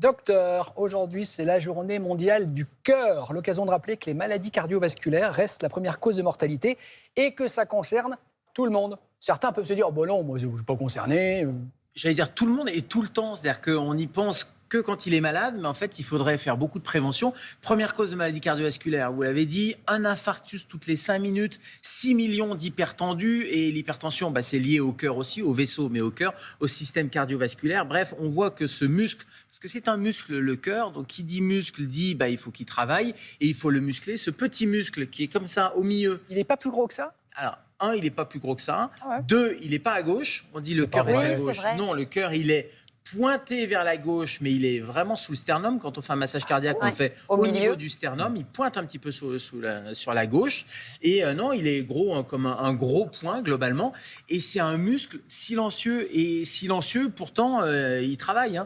Docteur, aujourd'hui c'est la journée mondiale du cœur, l'occasion de rappeler que les maladies cardiovasculaires restent la première cause de mortalité et que ça concerne tout le monde. Certains peuvent se dire, oh bon non, moi je ne suis pas concerné. J'allais dire tout le monde et tout le temps, c'est-à-dire qu'on n'y pense que quand il est malade, mais en fait il faudrait faire beaucoup de prévention. Première cause de maladie cardiovasculaire, vous l'avez dit, un infarctus toutes les 5 minutes, 6 millions d'hypertendus, et l'hypertension c'est lié au cœur aussi, au vaisseau, mais au cœur, au système cardiovasculaire. Bref, on voit que ce muscle, parce que c'est un muscle le cœur, donc qui dit muscle dit il faut qu'il travaille, et il faut le muscler. Ce petit muscle qui est comme ça au milieu. Il n'est pas plus gros que ça ? Alors, un, il n'est pas plus gros que ça. Ah ouais. Deux, il n'est pas à gauche. On dit le cœur est à gauche. Non, le cœur, il est pointé vers la gauche, mais il est vraiment sous le sternum. Quand on fait un massage cardiaque, on le fait au niveau du sternum. Il pointe un petit peu sur la gauche. Et non, il est gros, comme un gros point, globalement. Et c'est un muscle silencieux. Et silencieux, pourtant, il travaille.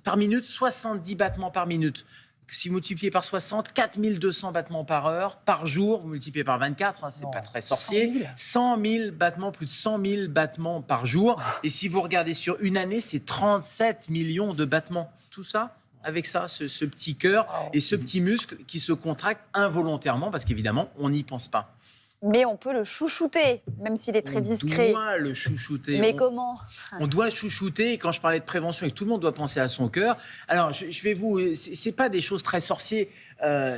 Par minute, 70 battements par minute. Si vous multipliez par 60, 4200 battements par heure, par jour, vous multipliez par 24, c'est pas très sorcier. 100 000 battements, plus de 100 000 battements par jour. Et si vous regardez sur une année, c'est 37 millions de battements. Tout ça, avec ça, ce petit cœur et ce petit muscle qui se contracte involontairement, parce qu'évidemment, on n'y pense pas. Mais on peut le chouchouter, même s'il est très discret. On doit le chouchouter. Mais comment ? On doit le chouchouter. Et quand je parlais de prévention et que tout le monde doit penser à son cœur, alors je vais vous... C'est pas des choses très sorciers.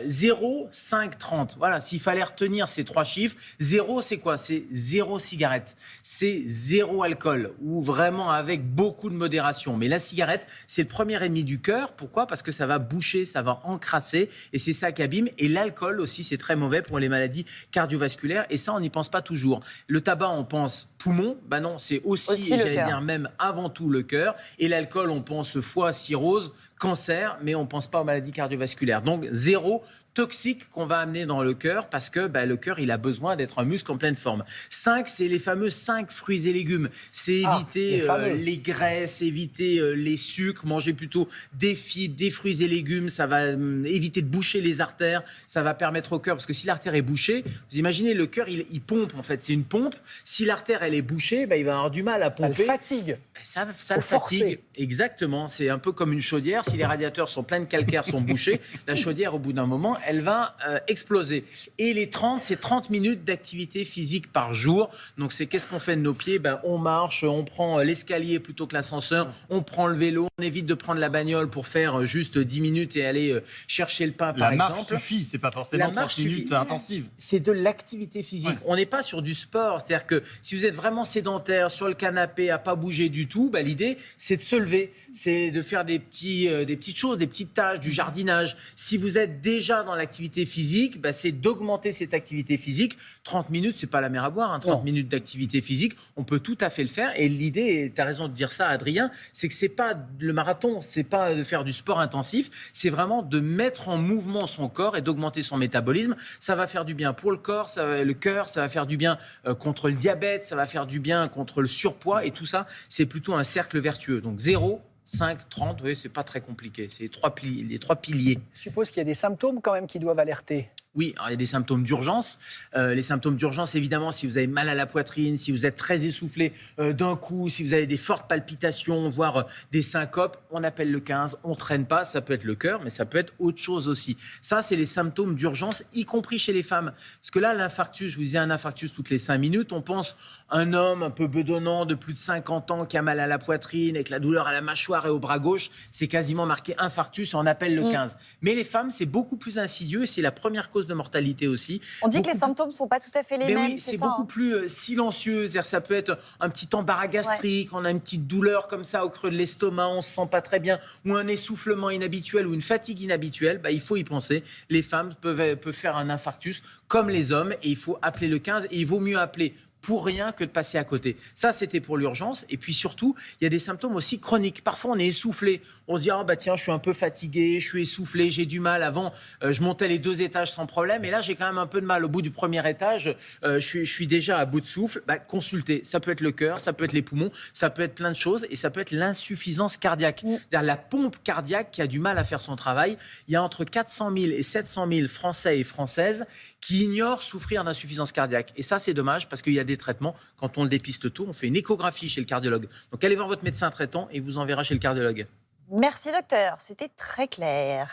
0, 5, 30. Voilà, s'il fallait retenir ces 3 chiffres, 0, c'est quoi ? C'est 0 cigarette. C'est 0 alcool, ou vraiment avec beaucoup de modération. Mais la cigarette, c'est le premier ennemi du cœur. Pourquoi ? Parce que ça va boucher, ça va encrasser, et c'est ça qui abîme. Et l'alcool aussi, c'est très mauvais pour les maladies cardiovasculaires. Et ça, on n'y pense pas toujours. Le tabac, on pense poumon. Non, c'est aussi j'allais dire même avant tout le cœur. Et l'alcool, on pense foie, cirrhose, cancer, mais on ne pense pas aux maladies cardiovasculaires. Donc, 0 toxique qu'on va amener dans le cœur, parce que le cœur, il a besoin d'être un muscle en pleine forme. 5, c'est les fameux 5 fruits et légumes. C'est éviter les graisses, éviter les sucres, manger plutôt des fibres, des fruits et légumes. Ça va éviter de boucher les artères. Ça va permettre au cœur, parce que si l'artère est bouchée, vous imaginez, le cœur, il pompe, en fait. C'est une pompe. Si l'artère, elle est bouchée, il va avoir du mal à pomper. Ça le fatigue. Ça le fatigue. Exactement. C'est un peu comme une chaudière. Si les radiateurs sont pleins de calcaire, sont bouchés, la chaudière, au bout d'un moment, elle va exploser. Et les 30, c'est 30 minutes d'activité physique par jour. Donc, c'est qu'est-ce qu'on fait de nos pieds ? On marche, on prend l'escalier plutôt que l'ascenseur, on prend le vélo, on évite de prendre la bagnole pour faire juste 10 minutes et aller chercher le pain, par exemple. La marche suffit, c'est pas forcément 30 minutes intensives. C'est de l'activité physique. Ouais. On n'est pas sur du sport. C'est-à-dire que si vous êtes vraiment sédentaire, sur le canapé, à pas bouger du tout, l'idée, c'est de se lever, c'est de faire des petites choses, des petites tâches, du jardinage. Si vous êtes déjà dans l'activité physique, c'est d'augmenter cette activité physique. 30 minutes, c'est pas la mer à boire. 30 minutes d'activité physique, on peut tout à fait le faire. Et l'idée, tu as raison de dire ça, Adrien, c'est que c'est pas le marathon, c'est pas de faire du sport intensif, c'est vraiment de mettre en mouvement son corps et d'augmenter son métabolisme. Ça va faire du bien pour le corps, le cœur, ça va faire du bien contre le diabète, ça va faire du bien contre le surpoids, et tout ça, c'est plutôt un cercle vertueux. Donc 0, 5, 30, oui, c'est pas très compliqué. C'est les trois piliers. Je suppose qu'il y a des symptômes quand même qui doivent alerter. Oui, alors il y a des symptômes d'urgence. Les symptômes d'urgence, évidemment, si vous avez mal à la poitrine, si vous êtes très essoufflé d'un coup, si vous avez des fortes palpitations, voire des syncopes, on appelle le 15, on ne traîne pas. Ça peut être le cœur, mais ça peut être autre chose aussi. Ça, c'est les symptômes d'urgence, y compris chez les femmes. Parce que là, l'infarctus, je vous disais un infarctus toutes les 5 minutes, on pense un homme un peu bedonnant de plus de 50 ans qui a mal à la poitrine, avec la douleur à la mâchoire et au bras gauche, c'est quasiment marqué infarctus, on appelle le 15. Mais les femmes, c'est beaucoup plus insidieux et c'est la première cause de mortalité aussi. On dit que les symptômes ne sont pas tout à fait les mêmes, oui, c'est beaucoup plus silencieux. C'est-à-dire, ça peut être un petit embarras gastrique, on a une petite douleur comme ça au creux de l'estomac, on ne se sent pas très bien, ou un essoufflement inhabituel ou une fatigue inhabituelle, il faut y penser. Les femmes peuvent faire un infarctus comme les hommes, et il faut appeler le 15, et il vaut mieux appeler pour rien que de passer à côté. Ça, c'était pour l'urgence. Et puis surtout, il y a des symptômes aussi chroniques. Parfois, on est essoufflé. On se dit, tiens, je suis un peu fatigué, je suis essoufflé, j'ai du mal. Avant, je montais les 2 étages sans problème. Et là, j'ai quand même un peu de mal. Au bout du premier étage, je suis déjà à bout de souffle. Consultez. Ça peut être le cœur, ça peut être les poumons, ça peut être plein de choses. Et ça peut être l'insuffisance cardiaque. C'est-à-dire la pompe cardiaque qui a du mal à faire son travail. Il y a entre 400 000 et 700 000 Français et Françaises qui ignorent souffrir d'insuffisance cardiaque. Et ça, c'est dommage parce qu'il y a des traitements. Quand on le dépiste tôt, on fait une échographie chez le cardiologue. Donc, allez voir votre médecin traitant et il vous enverra chez le cardiologue. Merci docteur, c'était très clair.